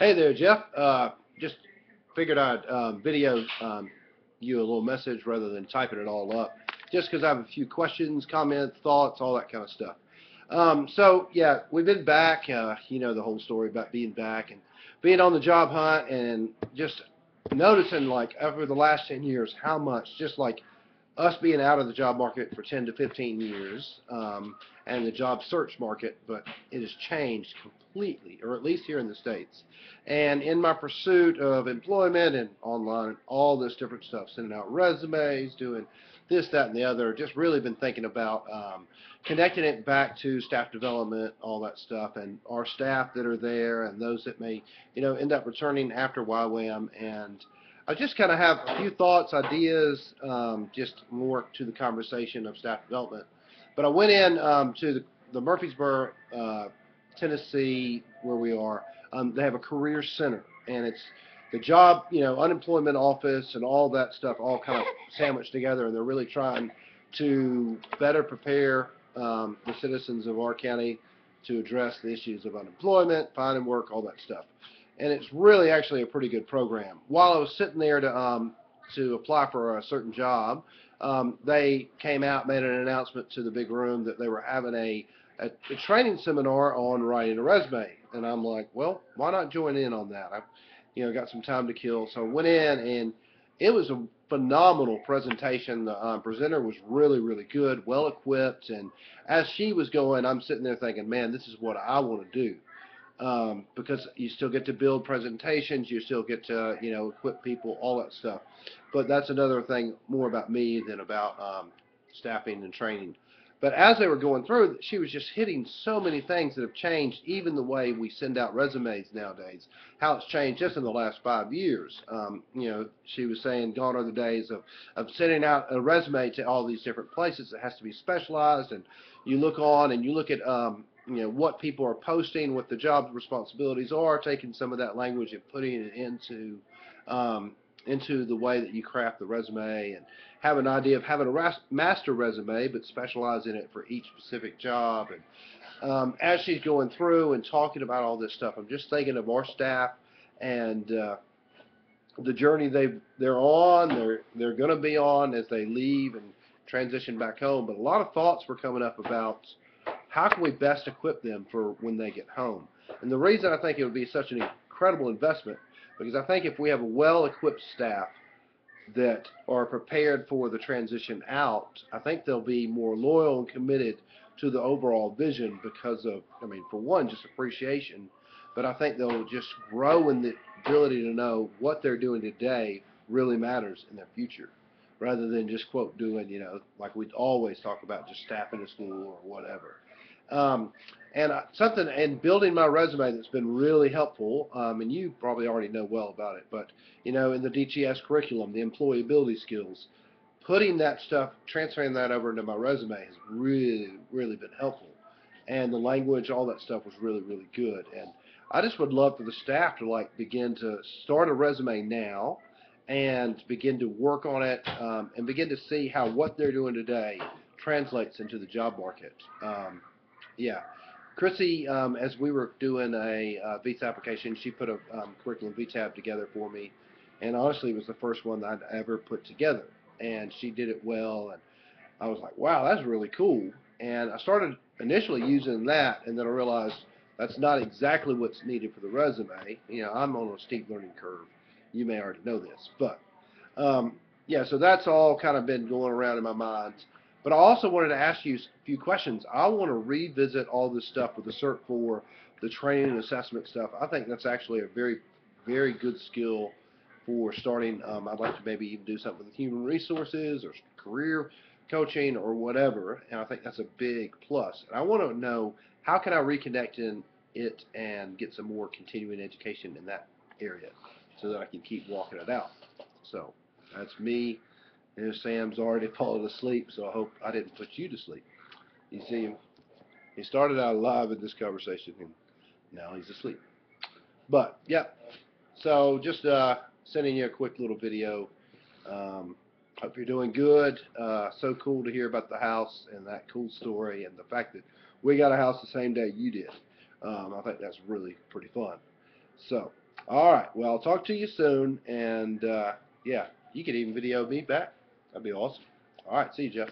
Hey there, Jeff. Just figured I'd video you a little message rather than typing it all up, just because I have a few questions, comments, thoughts, all that kind of stuff. So yeah, we've been back. You know the whole story about being back and being on the job hunt, and just noticing like over the last 10 years how much just like us being out of the job market for 10 to 15 years, and the job search market, but it has changed completely, or at least here in the States. And in my pursuit of employment and online, all this different stuff, sending out resumes, doing this, that, and the other, just really been thinking about connecting it back to staff development, all that stuff, and our staff that are there, and those that may, end up returning after YWAM. And I just kind of have a few thoughts, ideas, just more to the conversation of staff development. But I went in to the Murfreesboro, Tennessee, where we are. They have a career center, and it's the job, unemployment office and all that stuff all kind of sandwiched together, and they're really trying to better prepare the citizens of our county to address the issues of unemployment, finding work, all that stuff. And it's really actually a pretty good program. While I was sitting there to apply for a certain job, they came out, made an announcement to the big room that they were having a training seminar on writing a resume. And I'm like, well, why not join in on that? I've got some time to kill. So I went in, and it was a phenomenal presentation. The presenter was really, really good, well equipped. And as she was going, I'm sitting there thinking, man, this is what I want to do. Because you still get to build presentations, you still get to, equip people, all that stuff. But that's another thing more about me than about staffing and training. But as they were going through, she was just hitting so many things that have changed, even the way we send out resumes nowadays, how it's changed just in the last 5 years. She was saying gone are the days of sending out a resume to all these different places. It has to be specialized, and you look on and you look at what people are posting, what the job responsibilities are, taking some of that language and putting it into the way that you craft the resume, and have an idea of having a master resume, but specialize in it for each specific job. And as she's going through and talking about all this stuff, I'm just thinking of our staff and the journey they're on, they're going to be on as they leave and transition back home. But a lot of thoughts were coming up about how can we best equip them for when they get home. And the reason I think it would be such an incredible investment, because I think if we have a well-equipped staff that are prepared for the transition out, I think they'll be more loyal and committed to the overall vision because of, for one, just appreciation, but I think they'll just grow in the ability to know what they're doing today really matters in their future, rather than just, quote, doing, like we always talk about, just staffing a school or whatever. And building my resume that's been really helpful, and you probably already know well about it, but, in the DTS curriculum, the employability skills, putting that stuff, transferring that over into my resume has really, really been helpful. And the language, all that stuff was really, really good. And I just would love for the staff to begin to start a resume now and begin to work on it, and begin to see how what they're doing today translates into the job market. Yeah. Chrissy, as we were doing a visa application, she put a curriculum VTAB together for me, and honestly, it was the first one that I'd ever put together, and she did it well, and I was like, wow, that's really cool. And I started initially using that, and then I realized that's not exactly what's needed for the resume. I'm on a steep learning curve. You may already know this, but yeah, so that's all kind of been going around in my mind. But I also wanted to ask you a few questions. I want to revisit all this stuff with the Cert 4, the training and assessment stuff. I think that's actually a very, very good skill for starting. I'd like to maybe even do something with human resources or career coaching or whatever, and I think that's a big plus. And I want to know, how can I reconnect in it and get some more continuing education in that area so that I can keep walking it out. So that's me. Sam's already fallen asleep, so I hope I didn't put you to sleep. You see him? He started out alive in this conversation, and now he's asleep. But, yeah, so just sending you a quick little video. Hope you're doing good. So cool to hear about the house and that cool story, and the fact that we got a house the same day you did. I think that's really pretty fun. So All right. Well, I'll talk to you soon, and yeah, you could even video me back. That'd be awesome. All right. See you, Geoff.